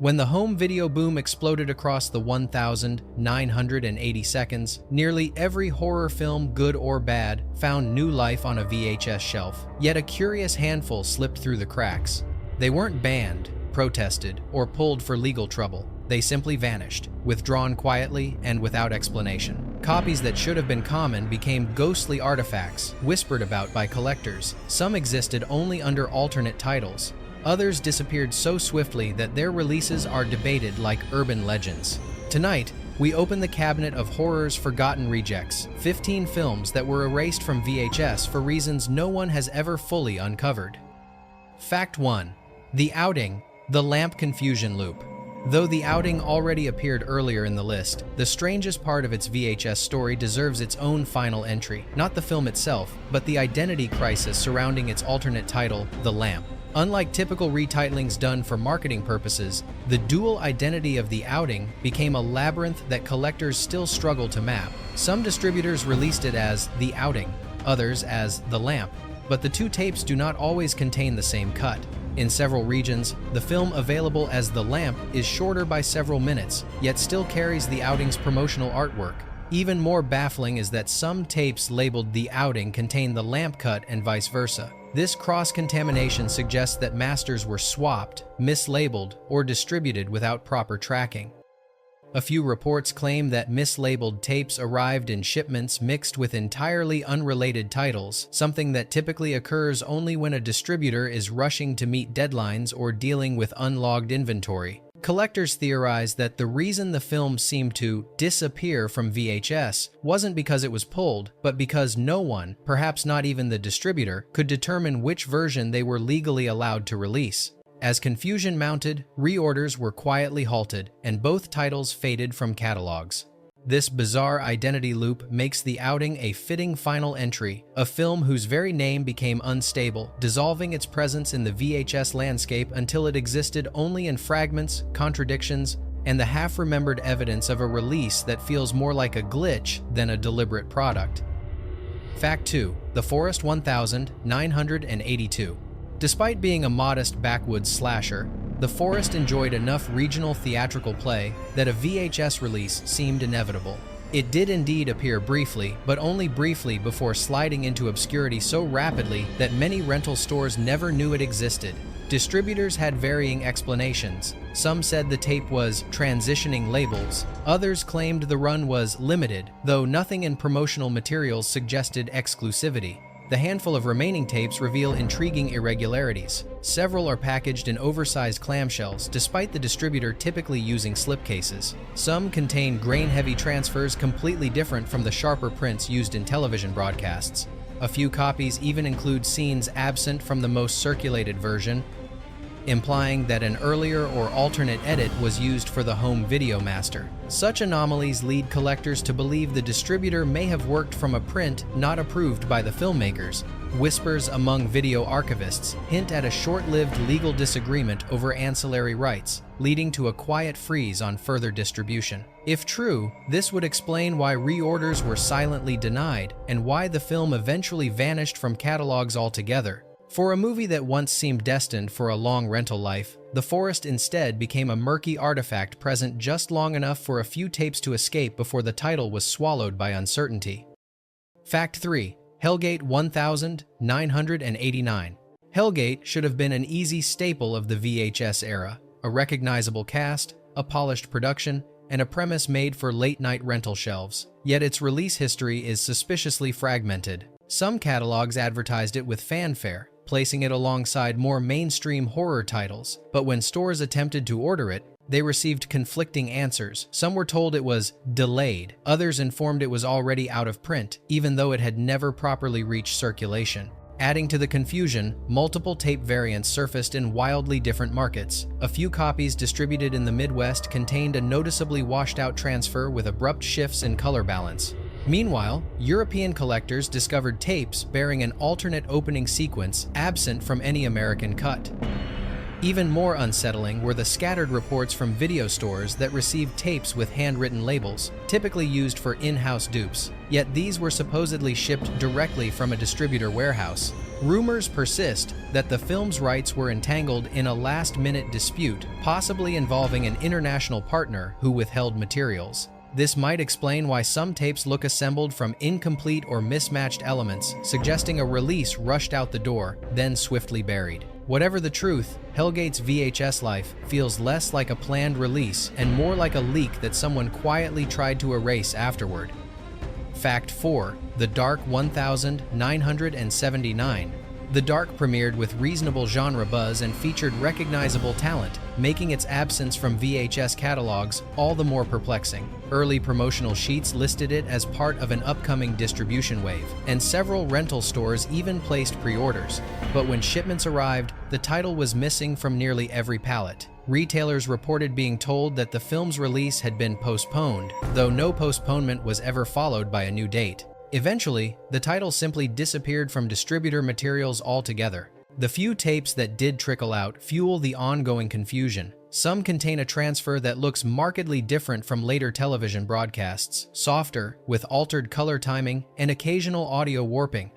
When the home video boom exploded across the 1,980 seconds, nearly every horror film, good or bad, found new life on a VHS shelf. Yet a curious handful slipped through the cracks. They weren't banned, protested, or pulled for legal trouble. They simply vanished, withdrawn quietly and without explanation. Copies that should have been common became ghostly artifacts, whispered about by collectors. Some existed only under alternate titles. Others disappeared so swiftly that their releases are debated like urban legends. Tonight, we open the cabinet of horror's forgotten rejects, 15 films that were erased from VHS for reasons no one has ever fully uncovered. Fact 1. The Outing, the lamp confusion loop. Though The Outing already appeared earlier in the list, the strangest part of its VHS story deserves its own final entry. Not the film itself, but the identity crisis surrounding its alternate title, The Lamp. Unlike typical retitlings done for marketing purposes, the dual identity of The Outing became a labyrinth that collectors still struggle to map. Some distributors released it as The Outing, others as The Lamp, but the two tapes do not always contain the same cut. In several regions, the film available as The Lamp is shorter by several minutes, yet still carries The Outing's promotional artwork. Even more baffling is that some tapes labeled The Outing contain the Lamp cut and vice versa. This cross-contamination suggests that masters were swapped, mislabeled, or distributed without proper tracking. A few reports claim that mislabeled tapes arrived in shipments mixed with entirely unrelated titles, something that typically occurs only when a distributor is rushing to meet deadlines or dealing with unlogged inventory. Collectors theorize that the reason the film seemed to disappear from VHS wasn't because it was pulled, but because no one, perhaps not even the distributor, could determine which version they were legally allowed to release. As confusion mounted, reorders were quietly halted, and both titles faded from catalogs. This bizarre identity loop makes The Outing a fitting final entry, a film whose very name became unstable, dissolving its presence in the VHS landscape until it existed only in fragments, contradictions, and the half-remembered evidence of a release that feels more like a glitch than a deliberate product. Fact 2. The Forest 1982. Despite being a modest backwoods slasher, The Forest enjoyed enough regional theatrical play that a VHS release seemed inevitable. It did indeed appear briefly, but only briefly before sliding into obscurity so rapidly that many rental stores never knew it existed. Distributors had varying explanations. Some said the tape was transitioning labels. Others claimed the run was limited, though nothing in promotional materials suggested exclusivity. The handful of remaining tapes reveal intriguing irregularities. Several are packaged in oversized clamshells, despite the distributor typically using slipcases. Some contain grain-heavy transfers completely different from the sharper prints used in television broadcasts. A few copies even include scenes absent from the most circulated version, implying that an earlier or alternate edit was used for the home video master. Such anomalies lead collectors to believe the distributor may have worked from a print not approved by the filmmakers. Whispers among video archivists hint at a short-lived legal disagreement over ancillary rights, leading to a quiet freeze on further distribution. If true, this would explain why reorders were silently denied and why the film eventually vanished from catalogs altogether. For a movie that once seemed destined for a long rental life, The Forest instead became a murky artifact present just long enough for a few tapes to escape before the title was swallowed by uncertainty. Fact 3. Hellgate 1989. Hellgate should have been an easy staple of the VHS era, a recognizable cast, a polished production, and a premise made for late-night rental shelves. Yet its release history is suspiciously fragmented. Some catalogs advertised it with fanfare, placing it alongside more mainstream horror titles, but when stores attempted to order it, they received conflicting answers. Some were told it was delayed, others informed it was already out of print, even though it had never properly reached circulation. Adding to the confusion, multiple tape variants surfaced in wildly different markets. A few copies distributed in the Midwest contained a noticeably washed-out transfer with abrupt shifts in color balance. Meanwhile, European collectors discovered tapes bearing an alternate opening sequence absent from any American cut. Even more unsettling were the scattered reports from video stores that received tapes with handwritten labels, typically used for in-house dupes. Yet these were supposedly shipped directly from a distributor warehouse. Rumors persist that the film's rights were entangled in a last-minute dispute, possibly involving an international partner who withheld materials. This might explain why some tapes look assembled from incomplete or mismatched elements, suggesting a release rushed out the door, then swiftly buried. Whatever the truth, Hellgate's VHS life feels less like a planned release and more like a leak that someone quietly tried to erase afterward. Fact 4. The Dark 1979. The Dark premiered with reasonable genre buzz and featured recognizable talent, making its absence from VHS catalogs all the more perplexing. Early promotional sheets listed it as part of an upcoming distribution wave, and several rental stores even placed pre-orders. But when shipments arrived, the title was missing from nearly every pallet. Retailers reported being told that the film's release had been postponed, though no postponement was ever followed by a new date. Eventually, the title simply disappeared from distributor materials altogether. The few tapes that did trickle out fuel the ongoing confusion. Some contain a transfer that looks markedly different from later television broadcasts, softer, with altered color timing and occasional audio warping.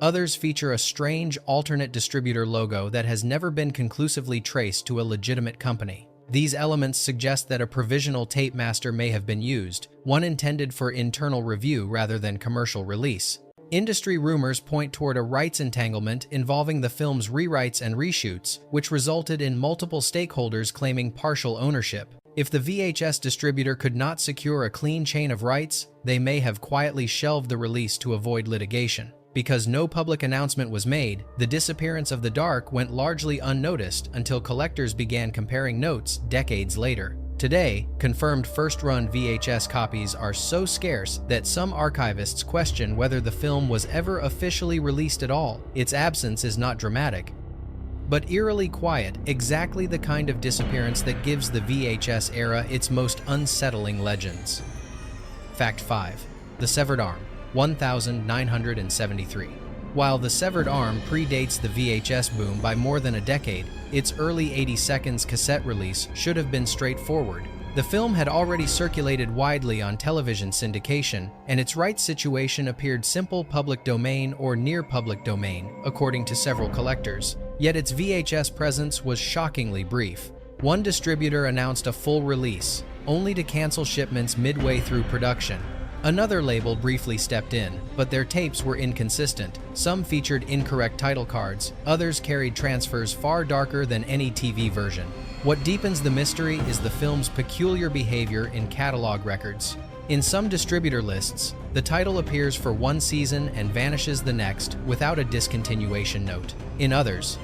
Others feature a strange alternate distributor logo that has never been conclusively traced to a legitimate company. These elements suggest that a provisional tape master may have been used, one intended for internal review rather than commercial release. Industry rumors point toward a rights entanglement involving the film's rewrites and reshoots, which resulted in multiple stakeholders claiming partial ownership. If the VHS distributor could not secure a clean chain of rights, they may have quietly shelved the release to avoid litigation. Because no public announcement was made, the disappearance of The Dark went largely unnoticed until collectors began comparing notes decades later. Today, confirmed first-run VHS copies are so scarce that some archivists question whether the film was ever officially released at all. Its absence is not dramatic, but eerily quiet, exactly the kind of disappearance that gives the VHS era its most unsettling legends. Fact 5. The Severed Arm. 1973. While The Severed Arm predates the VHS boom by more than a decade, its early 80 seconds cassette release should have been straightforward. The film had already circulated widely on television syndication, and its rights situation appeared simple public domain or near public domain, according to several collectors. Yet its VHS presence was shockingly brief. One distributor announced a full release, only to cancel shipments midway through production. Another label briefly stepped in, but their tapes were inconsistent. Some featured incorrect title cards, others carried transfers far darker than any TV version. What deepens the mystery is the film's peculiar behavior in catalog records. In some distributor lists, the title appears for one season and vanishes the next without a discontinuation note. In others,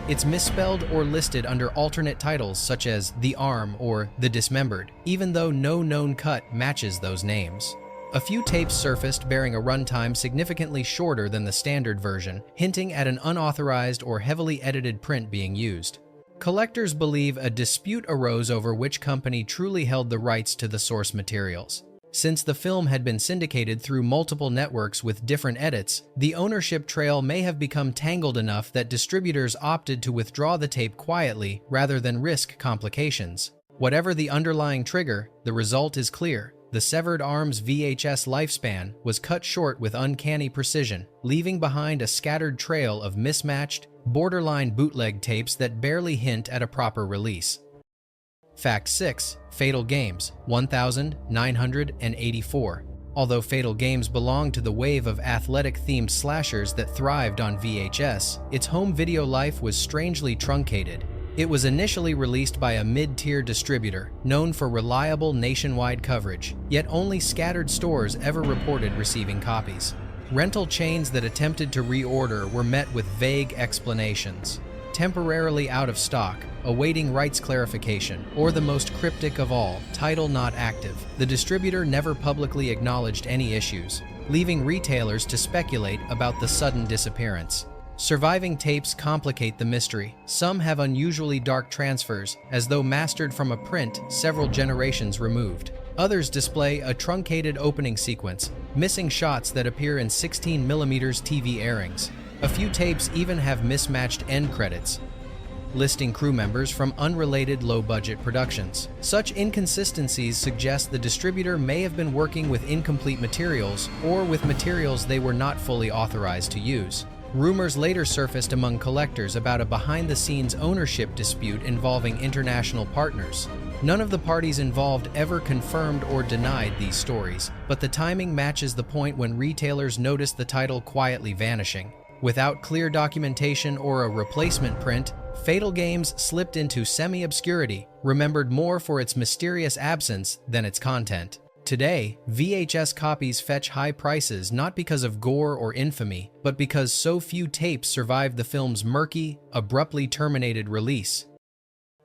it's misspelled or listed under alternate titles such as The Arm or The Dismembered, even though no known cut matches those names. A few tapes surfaced bearing a runtime significantly shorter than the standard version, hinting at an unauthorized or heavily edited print being used. Collectors believe a dispute arose over which company truly held the rights to the source materials. Since the film had been syndicated through multiple networks with different edits, the ownership trail may have become tangled enough that distributors opted to withdraw the tape quietly rather than risk complications. Whatever the underlying trigger, the result is clear. The Severed Arm's VHS lifespan was cut short with uncanny precision, leaving behind a scattered trail of mismatched, borderline bootleg tapes that barely hint at a proper release. Fact 6. Fatal Games. 1984. Although Fatal Games belonged to the wave of athletic-themed slashers that thrived on VHS, its home video life was strangely truncated. It was initially released by a mid-tier distributor, known for reliable nationwide coverage, yet only scattered stores ever reported receiving copies. Rental chains that attempted to reorder were met with vague explanations. Temporarily out of stock, awaiting rights clarification, or the most cryptic of all, title not active. The distributor never publicly acknowledged any issues, leaving retailers to speculate about the sudden disappearance. Surviving tapes complicate the mystery. Some have unusually dark transfers, as though mastered from a print several generations removed. Others display a truncated opening sequence, missing shots that appear in 16mm TV airings. A few tapes even have mismatched end credits, listing crew members from unrelated low-budget productions. Such inconsistencies suggest the distributor may have been working with incomplete materials or with materials they were not fully authorized to use. Rumors later surfaced among collectors about a behind-the-scenes ownership dispute involving international partners. None of the parties involved ever confirmed or denied these stories, but the timing matches the point when retailers noticed the title quietly vanishing. Without clear documentation or a replacement print, Fatal Games slipped into semi-obscurity, remembered more for its mysterious absence than its content. Today, VHS copies fetch high prices not because of gore or infamy, but because so few tapes survived the film's murky, abruptly terminated release.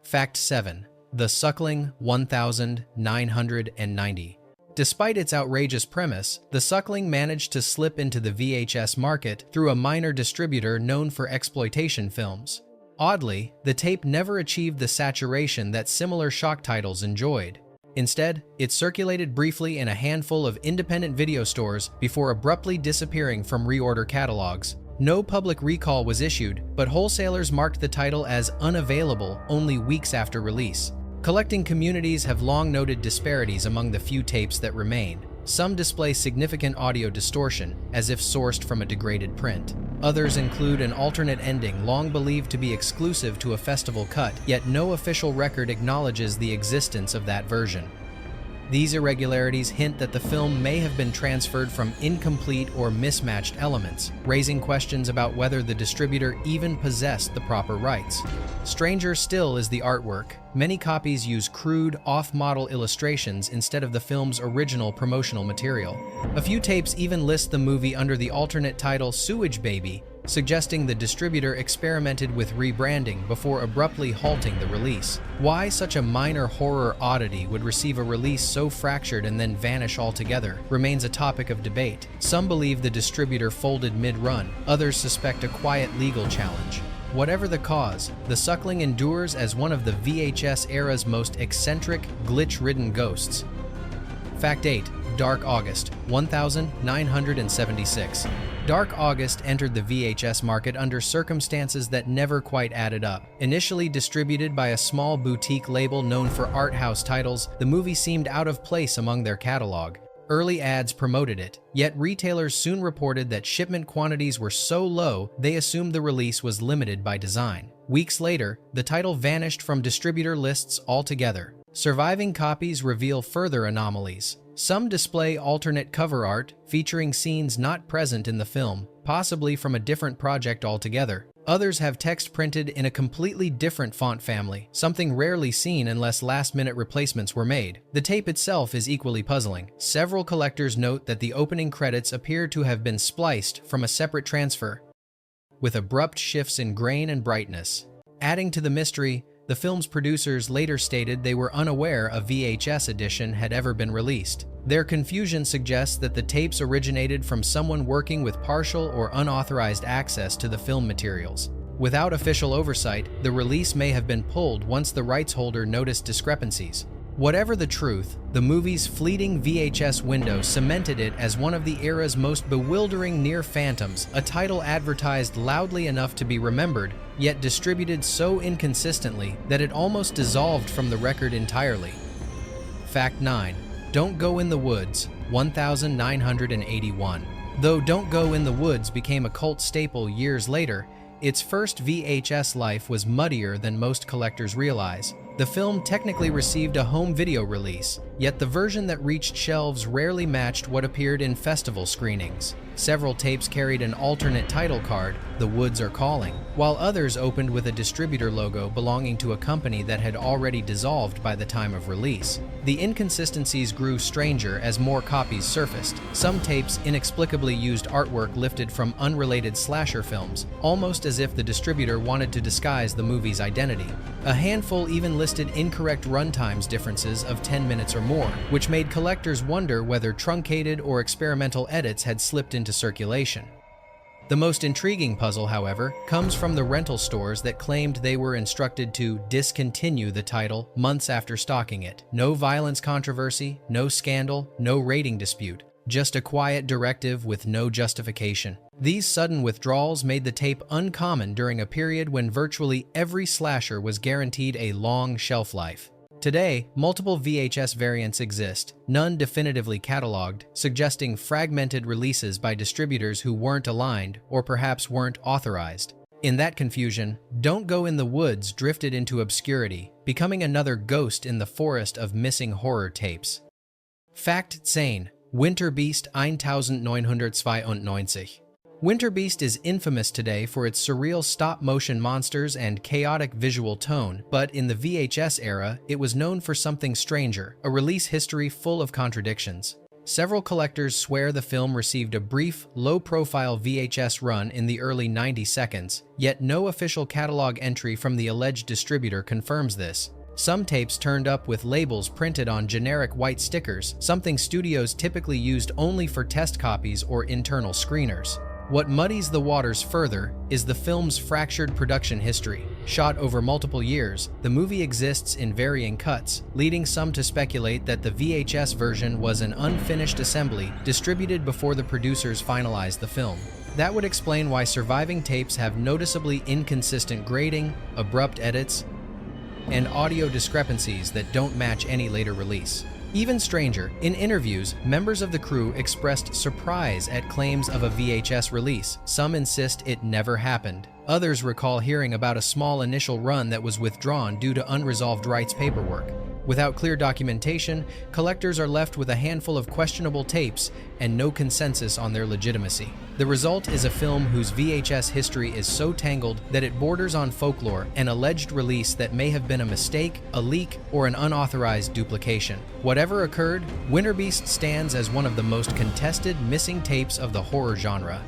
Fact 7. The Suckling 1990. Despite its outrageous premise, The Suckling managed to slip into the VHS market through a minor distributor known for exploitation films. Oddly, the tape never achieved the saturation that similar shock titles enjoyed. Instead, it circulated briefly in a handful of independent video stores before abruptly disappearing from reorder catalogs. No public recall was issued, but wholesalers marked the title as unavailable only weeks after release. Collecting communities have long noted disparities among the few tapes that remain. Some display significant audio distortion, as if sourced from a degraded print. Others include an alternate ending long believed to be exclusive to a festival cut, yet no official record acknowledges the existence of that version. These irregularities hint that the film may have been transferred from incomplete or mismatched elements, raising questions about whether the distributor even possessed the proper rights. Stranger still is the artwork. Many copies use crude, off-model illustrations instead of the film's original promotional material. A few tapes even list the movie under the alternate title Sewage Baby, suggesting the distributor experimented with rebranding before abruptly halting the release. Why such a minor horror oddity would receive a release so fractured and then vanish altogether remains a topic of debate. Some believe the distributor folded mid-run, others suspect a quiet legal challenge. Whatever the cause, The Suckling endures as one of the VHS era's most eccentric, glitch-ridden ghosts. Fact 8. Dark August 1976. Dark August entered the VHS market under circumstances that never quite added up. Initially distributed by a small boutique label known for art house titles, the movie seemed out of place among their catalog. Early ads promoted it, yet retailers soon reported that shipment quantities were so low they assumed the release was limited by design. Weeks later, the title vanished from distributor lists altogether. Surviving copies reveal further anomalies. Some display alternate cover art featuring scenes not present in the film, possibly from a different project altogether. Others have text printed in a completely different font family, something rarely seen unless last-minute replacements were made. The tape itself is equally puzzling. Several collectors note that the opening credits appear to have been spliced from a separate transfer, with abrupt shifts in grain and brightness. Adding to the mystery, the film's producers later stated they were unaware a VHS edition had ever been released. Their confusion suggests that the tapes originated from someone working with partial or unauthorized access to the film materials. Without official oversight, the release may have been pulled once the rights holder noticed discrepancies. Whatever the truth, the movie's fleeting VHS window cemented it as one of the era's most bewildering near phantoms, a title advertised loudly enough to be remembered, yet distributed so inconsistently that it almost dissolved from the record entirely. Fact 9. Don't Go in the Woods 1981. Though Don't Go in the Woods became a cult staple years later, its first VHS life was muddier than most collectors realize. The film technically received a home video release, yet the version that reached shelves rarely matched what appeared in festival screenings. Several tapes carried an alternate title card, The Woods Are Calling, while others opened with a distributor logo belonging to a company that had already dissolved by the time of release. The inconsistencies grew stranger as more copies surfaced. Some tapes inexplicably used artwork lifted from unrelated slasher films, almost as if the distributor wanted to disguise the movie's identity. A handful even listed incorrect runtimes differences of 10 minutes or more, which made collectors wonder whether truncated or experimental edits had slipped into circulation. The most intriguing puzzle, however, comes from the rental stores that claimed they were instructed to discontinue the title months after stocking it. No violence controversy, no scandal, no rating dispute, just a quiet directive with no justification. These sudden withdrawals made the tape uncommon during a period when virtually every slasher was guaranteed a long shelf life. Today, multiple VHS variants exist, none definitively cataloged, suggesting fragmented releases by distributors who weren't aligned or perhaps weren't authorized. In that confusion, Don't Go in the Woods drifted into obscurity, becoming another ghost in the forest of missing horror tapes. Fact 10. Winterbeast 1992. Winterbeast is infamous today for its surreal stop-motion monsters and chaotic visual tone, but in the VHS era, it was known for something stranger, a release history full of contradictions. Several collectors swear the film received a brief, low-profile VHS run in the early 90s, yet no official catalog entry from the alleged distributor confirms this. Some tapes turned up with labels printed on generic white stickers, something studios typically used only for test copies or internal screeners. What muddies the waters further is the film's fractured production history. Shot over multiple years, the movie exists in varying cuts, leading some to speculate that the VHS version was an unfinished assembly distributed before the producers finalized the film. That would explain why surviving tapes have noticeably inconsistent grading, abrupt edits, and audio discrepancies that don't match any later release. Even stranger, in interviews, members of the crew expressed surprise at claims of a VHS release. Some insist it never happened. Others recall hearing about a small initial run that was withdrawn due to unresolved rights paperwork. Without clear documentation, collectors are left with a handful of questionable tapes and no consensus on their legitimacy. The result is a film whose VHS history is so tangled that it borders on folklore, an alleged release that may have been a mistake, a leak, or an unauthorized duplication. Whatever occurred, Winterbeast stands as one of the most contested missing tapes of the horror genre.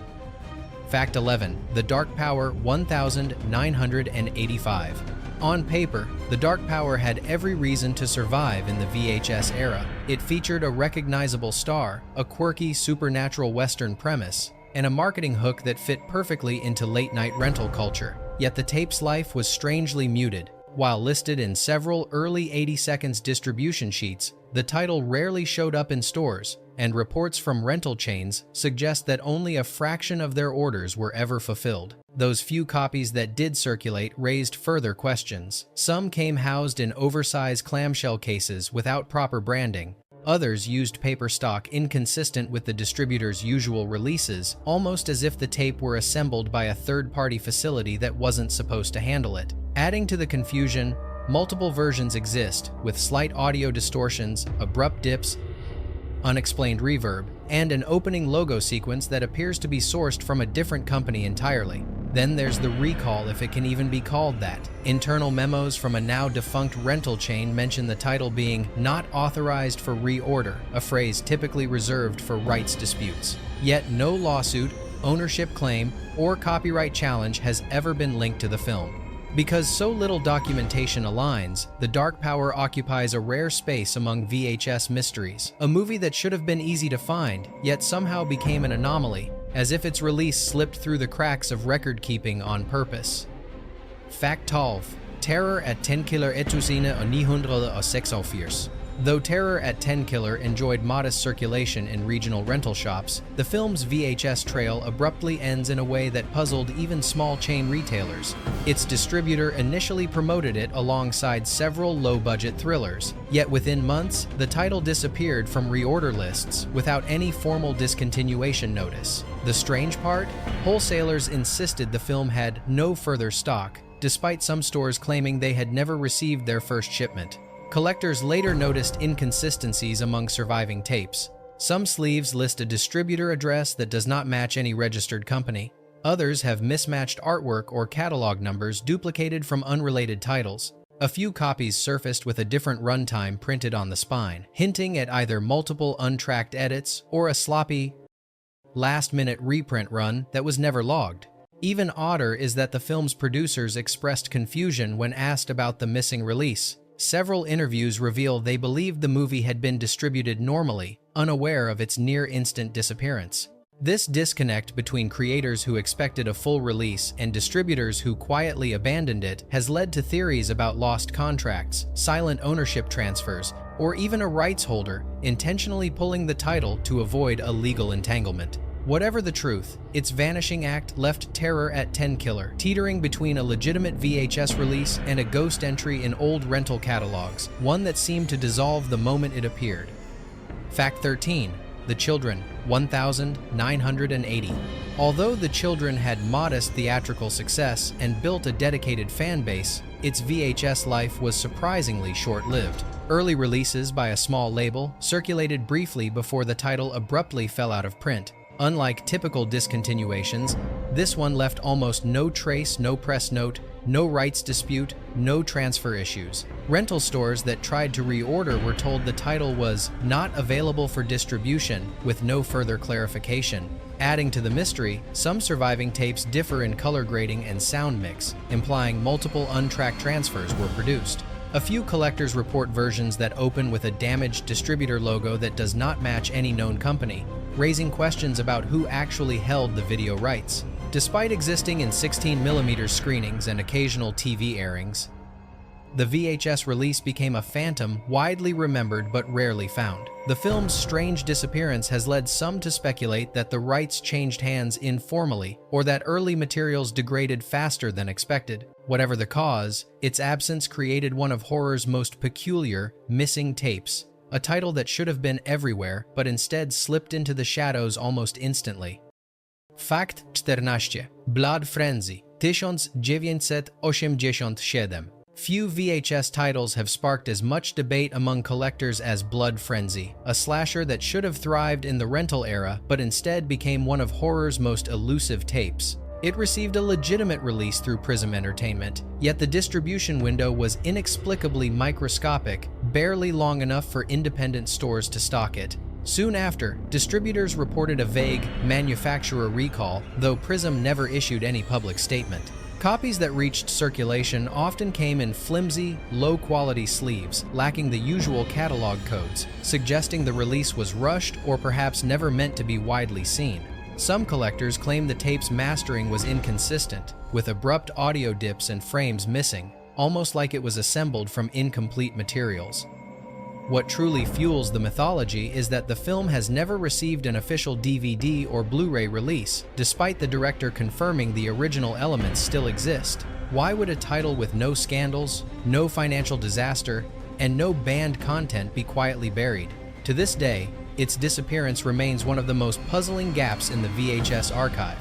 Fact 11. The Dark Power 1985. On paper, the Dark Power had every reason to survive in the VHS era. It featured a recognizable star, a quirky supernatural Western premise, and a marketing hook that fit perfectly into late-night rental culture. Yet the tape's life was strangely muted. While listed in several early 80-seconds distribution sheets, the title rarely showed up in stores, and reports from rental chains suggest that only a fraction of their orders were ever fulfilled. Those few copies that did circulate raised further questions. Some came housed in oversized clamshell cases without proper branding. Others used paper stock inconsistent with the distributor's usual releases, almost as if the tape were assembled by a third-party facility that wasn't supposed to handle it. Adding to the confusion, multiple versions exist, with slight audio distortions, abrupt dips, unexplained reverb, and an opening logo sequence that appears to be sourced from a different company entirely. Then there's the recall, if it can even be called that. Internal memos from a now-defunct rental chain mention the title being not authorized for reorder, a phrase typically reserved for rights disputes. Yet no lawsuit, ownership claim, or copyright challenge has ever been linked to the film. Because so little documentation aligns, The Dark Power occupies a rare space among VHS mysteries. A movie that should have been easy to find, yet somehow became an anomaly, as if its release slipped through the cracks of record-keeping on purpose. Fact 12. Terror at 10 Killer Etusine og 946. Though Terror at 10 Killer enjoyed modest circulation in regional rental shops, the film's VHS trail abruptly ends in a way that puzzled even small chain retailers. Its distributor initially promoted it alongside several low-budget thrillers, yet within months, the title disappeared from reorder lists without any formal discontinuation notice. The strange part? Wholesalers insisted the film had no further stock, despite some stores claiming they had never received their first shipment. Collectors later noticed inconsistencies among surviving tapes. Some sleeves list a distributor address that does not match any registered company. Others have mismatched artwork or catalog numbers duplicated from unrelated titles. A few copies surfaced with a different runtime printed on the spine, hinting at either multiple untracked edits or a sloppy, last-minute reprint run that was never logged. Even odder is that the film's producers expressed confusion when asked about the missing release. Several interviews reveal they believed the movie had been distributed normally, unaware of its near-instant disappearance. This disconnect between creators who expected a full release and distributors who quietly abandoned it has led to theories about lost contracts, silent ownership transfers, or even a rights holder intentionally pulling the title to avoid a legal entanglement. Whatever the truth, its vanishing act left terror at 10 killer, teetering between a legitimate VHS release and a ghost entry in old rental catalogs, one that seemed to dissolve the moment it appeared. Fact 13. The Children, 1980. Although The Children had modest theatrical success and built a dedicated fan base, its VHS life was surprisingly short-lived. Early releases by a small label circulated briefly before the title abruptly fell out of print. Unlike typical discontinuations, this one left almost no trace, no press note, no rights dispute, no transfer issues. Rental stores that tried to reorder were told the title was not available for distribution, with no further clarification. Adding to the mystery, some surviving tapes differ in color grading and sound mix, implying multiple untracked transfers were produced. A few collectors report versions that open with a damaged distributor logo that does not match any known company, raising questions about who actually held the video rights. Despite existing in 16mm screenings and occasional TV airings, the VHS release became a phantom widely remembered but rarely found. The film's strange disappearance has led some to speculate that the rights changed hands informally or that early materials degraded faster than expected. Whatever the cause, its absence created one of horror's most peculiar missing tapes, a title that should have been everywhere but instead slipped into the shadows almost instantly. Fact 14. Blood Frenzy, 1987. Few VHS titles have sparked as much debate among collectors as Blood Frenzy, a slasher that should have thrived in the rental era but instead became one of horror's most elusive tapes. It received a legitimate release through Prism Entertainment, yet the distribution window was inexplicably microscopic, barely long enough for independent stores to stock it. Soon after, distributors reported a vague manufacturer recall, though Prism never issued any public statement. Copies that reached circulation often came in flimsy, low-quality sleeves, lacking the usual catalog codes, suggesting the release was rushed or perhaps never meant to be widely seen. Some collectors claim the tape's mastering was inconsistent, with abrupt audio dips and frames missing, almost like it was assembled from incomplete materials. What truly fuels the mythology is that the film has never received an official DVD or Blu-ray release, despite the director confirming the original elements still exist. Why would a title with no scandals, no financial disaster, and no banned content be quietly buried? To this day, its disappearance remains one of the most puzzling gaps in the VHS archive.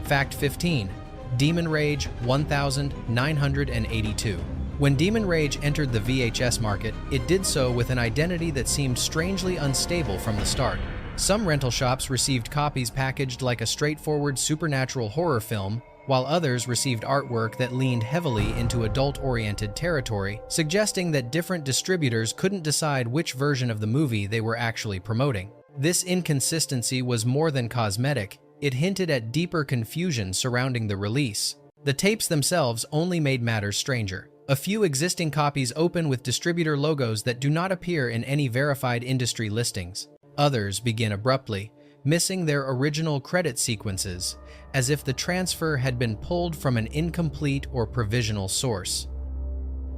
Fact 15. Demon Rage 1982. When Demon Rage entered the VHS market, it did so with an identity that seemed strangely unstable from the start. Some rental shops received copies packaged like a straightforward supernatural horror film, while others received artwork that leaned heavily into adult-oriented territory, suggesting that different distributors couldn't decide which version of the movie they were actually promoting. This inconsistency was more than cosmetic. It hinted at deeper confusion surrounding the release. The tapes themselves only made matters stranger. A few existing copies open with distributor logos that do not appear in any verified industry listings. Others begin abruptly, missing their original credit sequences, as if the transfer had been pulled from an incomplete or provisional source.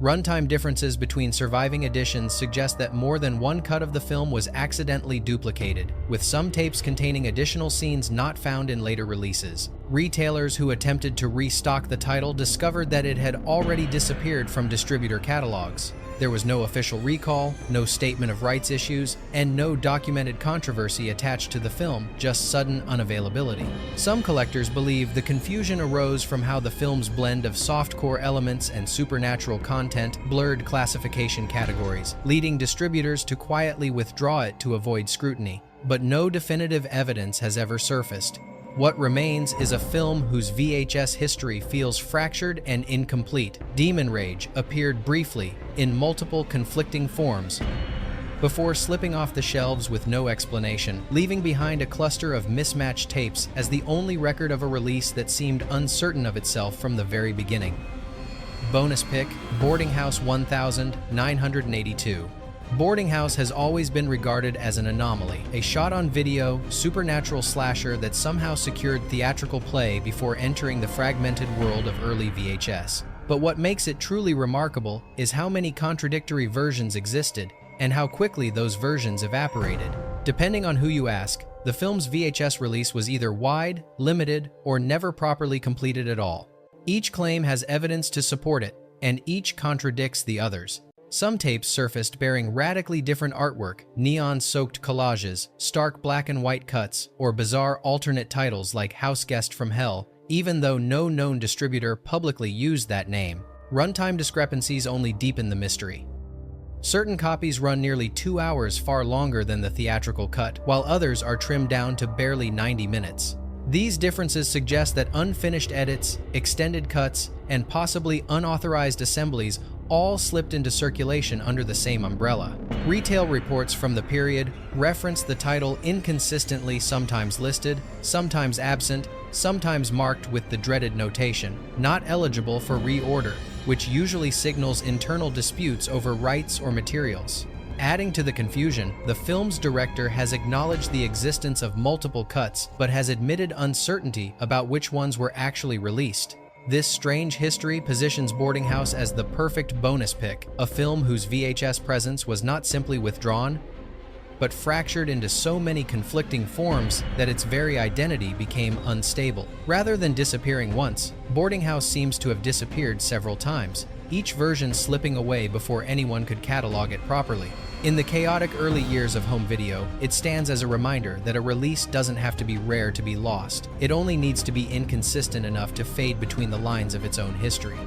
Runtime differences between surviving editions suggest that more than one cut of the film was accidentally duplicated, with some tapes containing additional scenes not found in later releases. Retailers who attempted to restock the title discovered that it had already disappeared from distributor catalogs. There was no official recall, no statement of rights issues, and no documented controversy attached to the film, just sudden unavailability. Some collectors believe the confusion arose from how the film's blend of softcore elements and supernatural content blurred classification categories, leading distributors to quietly withdraw it to avoid scrutiny. But no definitive evidence has ever surfaced. What remains is a film whose VHS history feels fractured and incomplete. Demon Rage appeared briefly, in multiple conflicting forms, before slipping off the shelves with no explanation, leaving behind a cluster of mismatched tapes as the only record of a release that seemed uncertain of itself from the very beginning. Bonus pick, Boarding House 1982. Boarding House has always been regarded as an anomaly, a shot-on-video, supernatural slasher that somehow secured theatrical play before entering the fragmented world of early VHS. But what makes it truly remarkable is how many contradictory versions existed, and how quickly those versions evaporated. Depending on who you ask, The film's VHS release was either wide, limited, or never properly completed at all. Each claim has evidence to support it, and each contradicts the others. Some tapes surfaced bearing radically different artwork, neon-soaked collages, stark black and white cuts, or bizarre alternate titles like House Guest from Hell, even though no known distributor publicly used that name. Runtime discrepancies only deepen the mystery. Certain copies run nearly 2 hours, far longer than the theatrical cut, while others are trimmed down to barely 90 minutes. These differences suggest that unfinished edits, extended cuts, and possibly unauthorized assemblies all slipped into circulation under the same umbrella. Retail reports from the period reference the title inconsistently, sometimes listed, sometimes absent, sometimes marked with the dreaded notation, "Not eligible for reorder," which usually signals internal disputes over rights or materials. Adding to the confusion, the film's director has acknowledged the existence of multiple cuts, but has admitted uncertainty about which ones were actually released. This strange history positions Boarding House as the perfect bonus pick, a film whose VHS presence was not simply withdrawn, but fractured into so many conflicting forms that its very identity became unstable. Rather than disappearing once, Boarding House seems to have disappeared several times, each version slipping away before anyone could catalog it properly. In the chaotic early years of home video, it stands as a reminder that a release doesn't have to be rare to be lost. It only needs to be inconsistent enough to fade between the lines of its own history.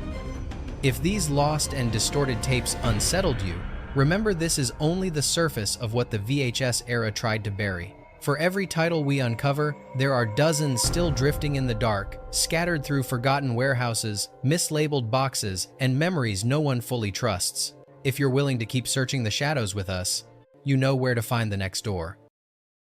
If these lost and distorted tapes unsettled you, remember this is only the surface of what the VHS era tried to bury. For every title we uncover, there are dozens still drifting in the dark, scattered through forgotten warehouses, mislabeled boxes, and memories no one fully trusts. If you're willing to keep searching the shadows with us, you know where to find the next door.